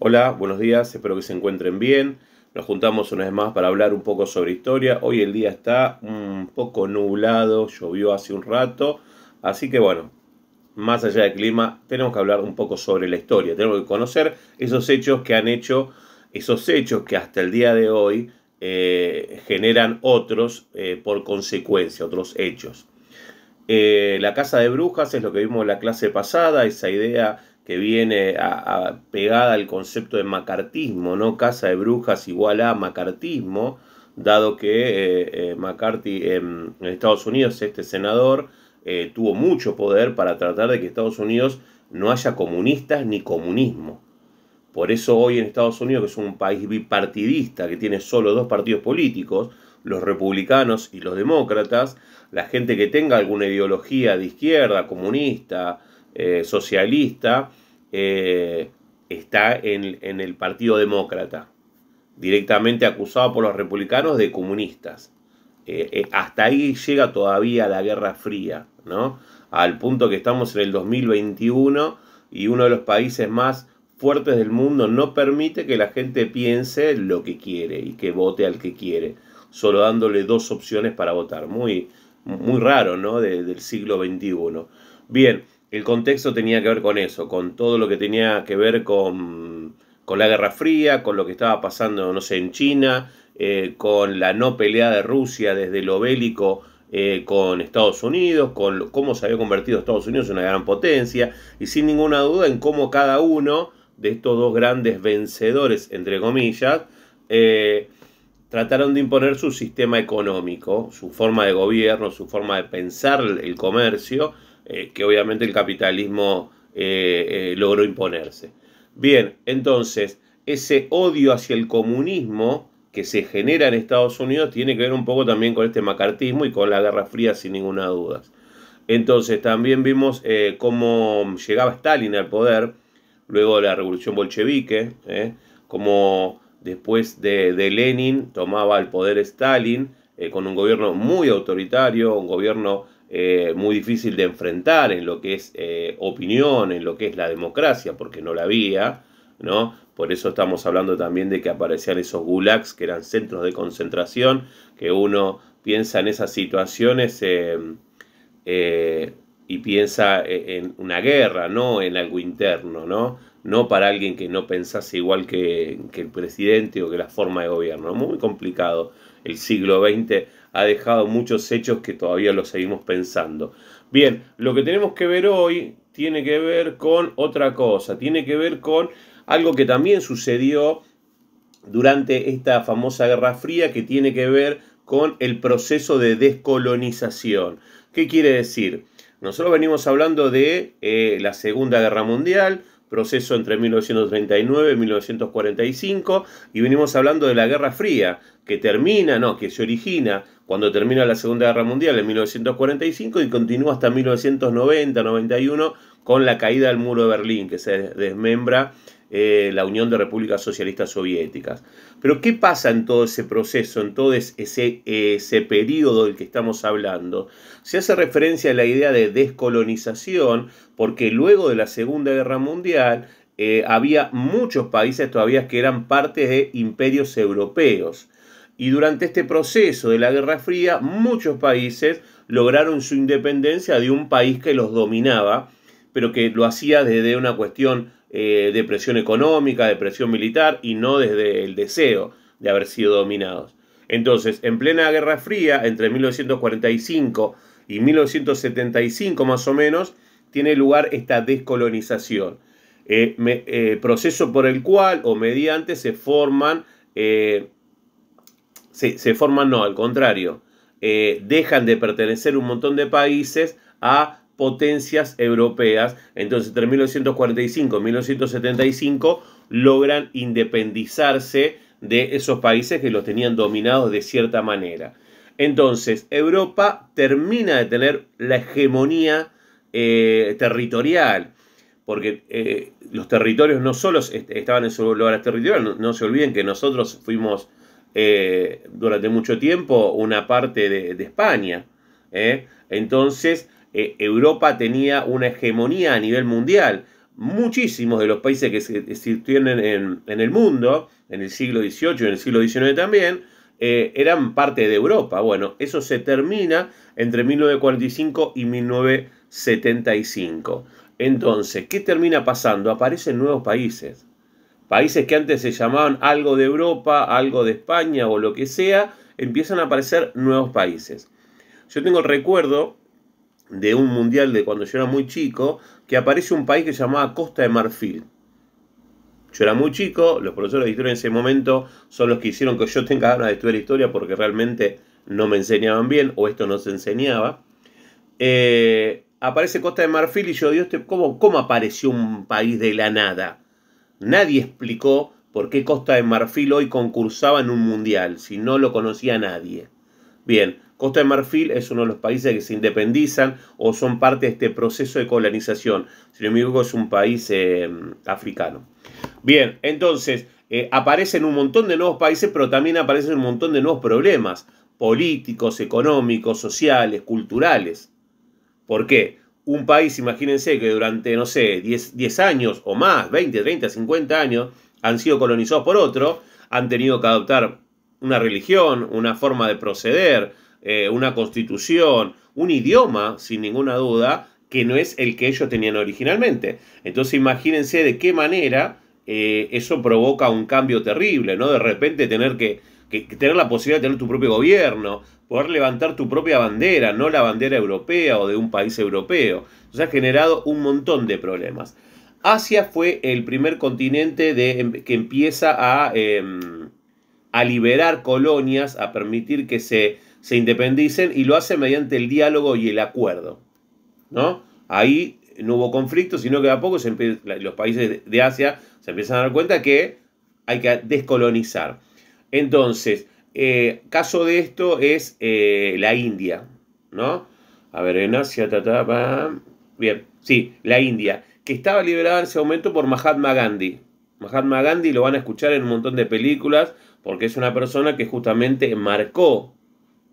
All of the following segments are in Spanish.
Hola, buenos días, espero que se encuentren bien. Nos juntamos una vez más para hablar un poco sobre historia. Hoy el día está un poco nublado, llovió hace un rato, así que bueno, más allá del clima, tenemos que hablar un poco sobre la historia. Tenemos que conocer esos hechos que han hecho, esos hechos que hasta el día de hoy generan otros por consecuencia, otros hechos. La casa de brujas es lo que vimos en la clase pasada, esa idea que viene pegada al concepto de macartismo, ¿no? Casa de brujas igual a macartismo, dado que McCarthy en Estados Unidos, este senador, tuvo mucho poder para tratar de que Estados Unidos no haya comunistas ni comunismo. Por eso hoy en Estados Unidos, que es un país bipartidista, que tiene solo dos partidos políticos, los republicanos y los demócratas, la gente que tenga alguna ideología de izquierda, comunista, socialista, está en el Partido Demócrata, directamente acusado por los republicanos de comunistas. Hasta ahí llega todavía la Guerra Fría, ¿no? Al punto que estamos en el 2021 y uno de los países más fuertes del mundo no permite que la gente piense lo que quiere y que vote al que quiere, solo dándole dos opciones para votar. Muy raro, ¿no? Del siglo XXI. Bien, el contexto tenía que ver con eso, con todo lo que tenía que ver con la Guerra Fría, con lo que estaba pasando, no sé, en China, con la no pelea de Rusia desde lo bélico con Estados Unidos, con cómo se había convertido Estados Unidos en una gran potencia, y sin ninguna duda en cómo cada uno de estos dos grandes vencedores, entre comillas, trataron de imponer su sistema económico, su forma de gobierno, su forma de pensar el comercio, que obviamente el capitalismo logró imponerse. Bien, entonces, ese odio hacia el comunismo que se genera en Estados Unidos tiene que ver un poco también con este macartismo y con la Guerra Fría, sin ninguna duda. Entonces, también vimos cómo llegaba Stalin al poder, luego de la revolución bolchevique, como después de Lenin tomaba el poder Stalin, con un gobierno muy autoritario, un gobierno muy difícil de enfrentar en lo que es opinión, en lo que es la democracia, porque no la había, ¿no? Por eso estamos hablando también de que aparecían esos gulags, que eran centros de concentración, que uno piensa en esas situaciones y piensa en una guerra, no en algo interno, ¿no? No para alguien que no pensase igual que el presidente o que la forma de gobierno. Muy complicado. El siglo XX ha dejado muchos hechos que todavía los seguimos pensando. Bien, lo que tenemos que ver hoy tiene que ver con otra cosa, tiene que ver con algo que también sucedió durante esta famosa Guerra Fría, que tiene que ver con el proceso de descolonización. ¿Qué quiere decir? Nosotros venimos hablando de la Segunda Guerra Mundial, proceso entre 1939 y 1945, y venimos hablando de la Guerra Fría, que se origina cuando termina la Segunda Guerra Mundial en 1945 y continúa hasta 1990-91 con la caída del muro de Berlín, que se desmembra la Unión de Repúblicas Socialistas Soviéticas. Pero ¿qué pasa en todo ese proceso, en todo ese periodo del que estamos hablando? Se hace referencia a la idea de descolonización, porque luego de la Segunda Guerra Mundial había muchos países todavía que eran parte de imperios europeos. Y durante este proceso de la Guerra Fría, muchos países lograron su independencia de un país que los dominaba, pero que lo hacía desde una cuestión de presión económica, de presión militar, y no desde el deseo de haber sido dominados. Entonces, en plena Guerra Fría, entre 1945 y 1975 más o menos, tiene lugar esta descolonización. Proceso por el cual, o mediante, se forman, no, al contrario, dejan de pertenecer un montón de países a potencias europeas. Entonces, entre 1945 y 1975 logran independizarse de esos países que los tenían dominados de cierta manera. Entonces, Europa termina de tener la hegemonía territorial, porque los territorios no solo estaban en sus lugares territoriales, no se olviden que nosotros fuimos durante mucho tiempo una parte de España. Entonces, Europa tenía una hegemonía a nivel mundial. muchísimos de los países que existían en el mundo, en el siglo XVIII y en el siglo XIX también, eran parte de Europa. Bueno, eso se termina entre 1945 y 1975. Entonces, ¿qué termina pasando? Aparecen nuevos países. Países que antes se llamaban algo de Europa, algo de España o lo que sea, empiezan a aparecer nuevos países. Yo tengo el recuerdo de un mundial de cuando yo era muy chico, que aparece un país que se llamaba Costa de Marfil. Yo era muy chico, los profesores de historia en ese momento son los que hicieron que yo tenga ganas de estudiar historia porque realmente no me enseñaban bien o esto no se enseñaba. Aparece Costa de Marfil y yo digo, ¿cómo apareció un país de la nada? Nadie explicó por qué Costa de Marfil hoy concursaba en un mundial, si no lo conocía nadie. Bien, Costa de Marfil es uno de los países que se independizan o son parte de este proceso de colonización. Si no me equivoco, es un país africano. Bien, entonces, aparecen un montón de nuevos países, pero también aparecen un montón de nuevos problemas políticos, económicos, sociales, culturales. ¿Por qué? Un país, imagínense que durante, no sé, 10 años o más, 20, 30, 50 años, han sido colonizados por otro, han tenido que adoptar una religión, una forma de proceder, una constitución, un idioma, sin ninguna duda, que no es el que ellos tenían originalmente. Entonces imagínense de qué manera eso provoca un cambio terrible, ¿no? De repente tener que tener la posibilidad de tener tu propio gobierno, poder levantar tu propia bandera, no la bandera europea o de un país europeo. Entonces ha generado un montón de problemas. Asia fue el primer continente que empieza a liberar colonias, a permitir que se independicen y lo hace mediante el diálogo y el acuerdo, ¿no? Ahí no hubo conflicto, sino que a poco los países de Asia se empiezan a dar cuenta que hay que descolonizar. Entonces, caso de esto es la India, ¿no? A ver, en Asia, bien, sí, la India, que estaba liberada en ese momento por Mahatma Gandhi. Mahatma Gandhi lo van a escuchar en un montón de películas porque es una persona que justamente marcó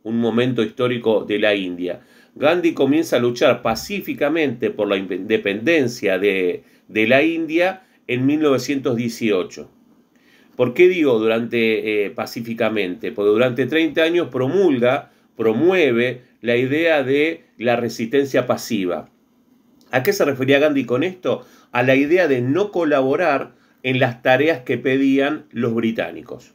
un momento histórico de la India. Gandhi comienza a luchar pacíficamente por la independencia de la India en 1918. ¿Por qué digo pacíficamente? Porque durante 30 años promueve la idea de la resistencia pasiva. ¿A qué se refería Gandhi con esto? A la idea de no colaborar en las tareas que pedían los británicos.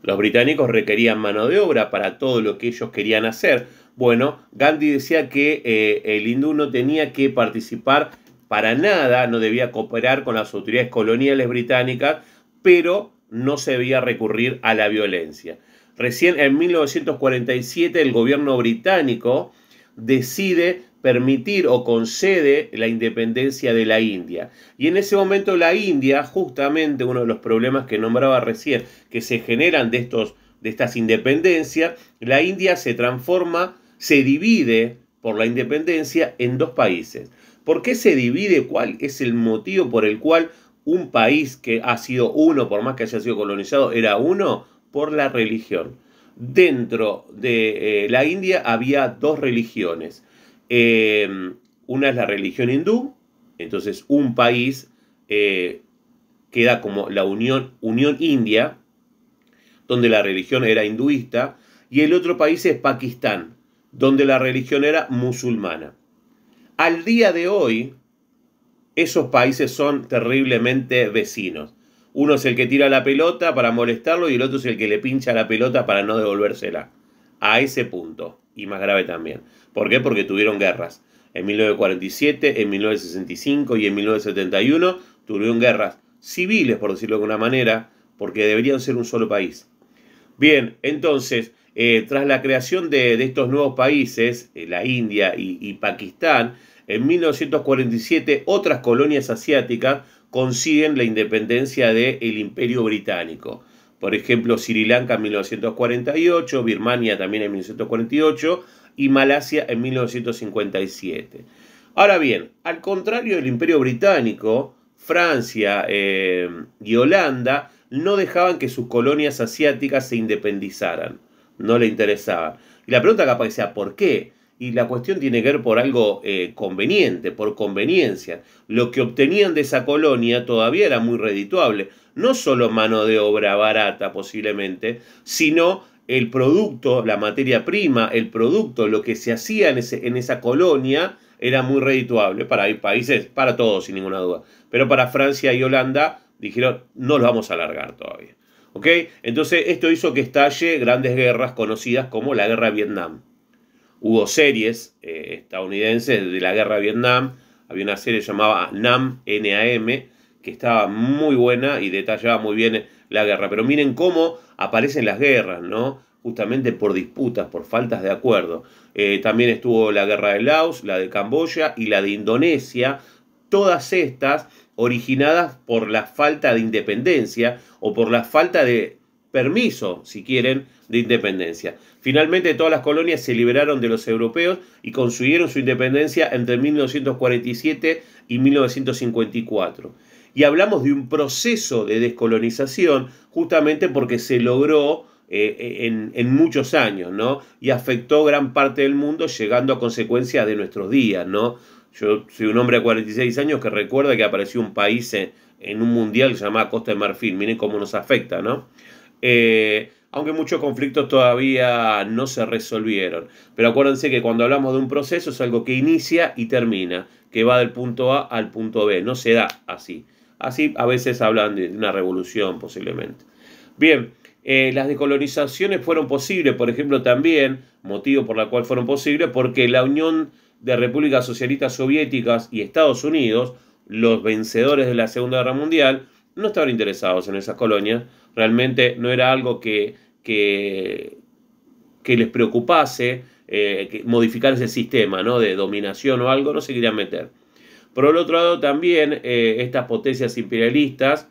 Los británicos requerían mano de obra para todo lo que ellos querían hacer. Bueno, Gandhi decía que el hindú no tenía que participar para nada, no debía cooperar con las autoridades coloniales británicas, pero no se debía recurrir a la violencia. Recién en 1947 el gobierno británico decide permitir o concede la independencia de la India. Y en ese momento la India, justamente uno de los problemas que nombraba recién, que se generan de estas independencias, la India se divide por la independencia en dos países. ¿Por qué se divide? ¿Cuál es el motivo por el cual un país que ha sido uno, por más que haya sido colonizado, era uno? Por la religión. Dentro de la India había dos religiones. Una es la religión hindú, entonces un país queda como la Unión India, donde la religión era hinduista, y el otro país es Pakistán, donde la religión era musulmana. Al día de hoy, esos países son terriblemente vecinos. Uno es el que tira la pelota para molestarlo y el otro es el que le pincha la pelota para no devolvérsela. A ese punto, y más grave también. ¿Por qué? Porque tuvieron guerras. En 1947, en 1965 y en 1971 tuvieron guerras civiles, por decirlo de alguna manera, porque deberían ser un solo país. Bien, entonces, tras la creación de estos nuevos países, la India y Pakistán, en 1947 otras colonias asiáticas consiguen la independencia del Imperio Británico. Por ejemplo, Sri Lanka en 1948, Birmania también en 1948 y Malasia en 1957. Ahora bien, al contrario del Imperio Británico, Francia y Holanda no dejaban que sus colonias asiáticas se independizaran. No le interesaban. Y la pregunta capaz sea, ¿por qué? y la cuestión tiene que ver por algo conveniente, por conveniencia. Lo que obtenían de esa colonia todavía era muy redituable. No solo mano de obra barata posiblemente, sino el producto, la materia prima, el producto, lo que se hacía en esa colonia era muy redituable para países, para todos sin ninguna duda. Pero para Francia y Holanda dijeron, no los vamos a alargar todavía. ¿Ok? Entonces esto hizo que estalle grandes guerras conocidas como la Guerra de Vietnam. Hubo series estadounidenses de la Guerra de Vietnam. Había una serie llamada NAM, N-A-M, que estaba muy buena y detallaba muy bien la guerra. Pero miren cómo aparecen las guerras, ¿no? Justamente por disputas, por faltas de acuerdo. También estuvo la Guerra de Laos, la de Camboya y la de Indonesia. Todas estas originadas por la falta de independencia o por la falta de permiso, si quieren, de independencia. Finalmente todas las colonias se liberaron de los europeos y consiguieron su independencia entre 1947 y 1954. Y hablamos de un proceso de descolonización justamente porque se logró en muchos años, ¿no? Y afectó gran parte del mundo, llegando a consecuencias de nuestros días, ¿no? Yo soy un hombre de 46 años que recuerda que apareció un país en un mundial que se llamaba Costa de Marfil. Miren cómo nos afecta, ¿no? Aunque muchos conflictos todavía no se resolvieron. Pero acuérdense que cuando hablamos de un proceso es algo que inicia y termina, que va del punto A al punto B. No se da así. Así a veces hablan de una revolución posiblemente. Bien, las descolonizaciones fueron posibles, por ejemplo, también, motivo por el cual fueron posibles, porque la Unión de Repúblicas Socialistas Soviéticas y Estados Unidos, los vencedores de la Segunda Guerra Mundial, no estaban interesados en esas colonias. Realmente no era algo que les preocupase modificar ese sistema, ¿no?, de dominación o algo, no se querían meter. Por el otro lado también estas potencias imperialistas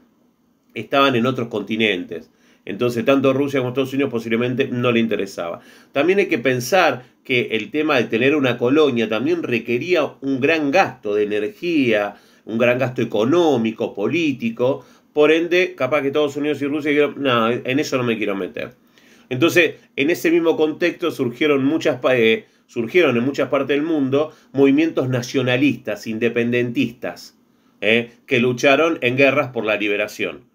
estaban en otros continentes. Entonces tanto Rusia como Estados Unidos posiblemente no le interesaba. También hay que pensar que el tema de tener una colonia también requería un gran gasto de energía, un gran gasto económico, político. Por ende, capaz que Estados Unidos y Rusia dijeron, no, en eso no me quiero meter. Entonces, en ese mismo contexto surgieron en muchas partes del mundo movimientos nacionalistas, independentistas, que lucharon en guerras por la liberación.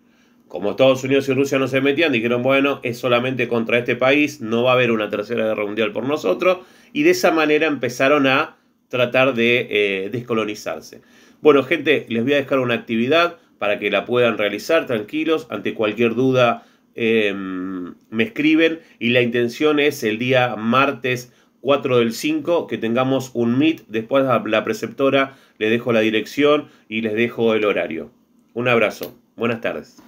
Como Estados Unidos y Rusia no se metían, dijeron, bueno, es solamente contra este país, no va a haber una tercera guerra mundial por nosotros, y de esa manera empezaron a tratar de descolonizarse. Bueno, gente, les voy a dejar una actividad para que la puedan realizar tranquilos. Ante cualquier duda me escriben, y la intención es el día martes 4 del 5 que tengamos un meet. Después a la preceptora le dejo la dirección y les dejo el horario. Un abrazo, buenas tardes.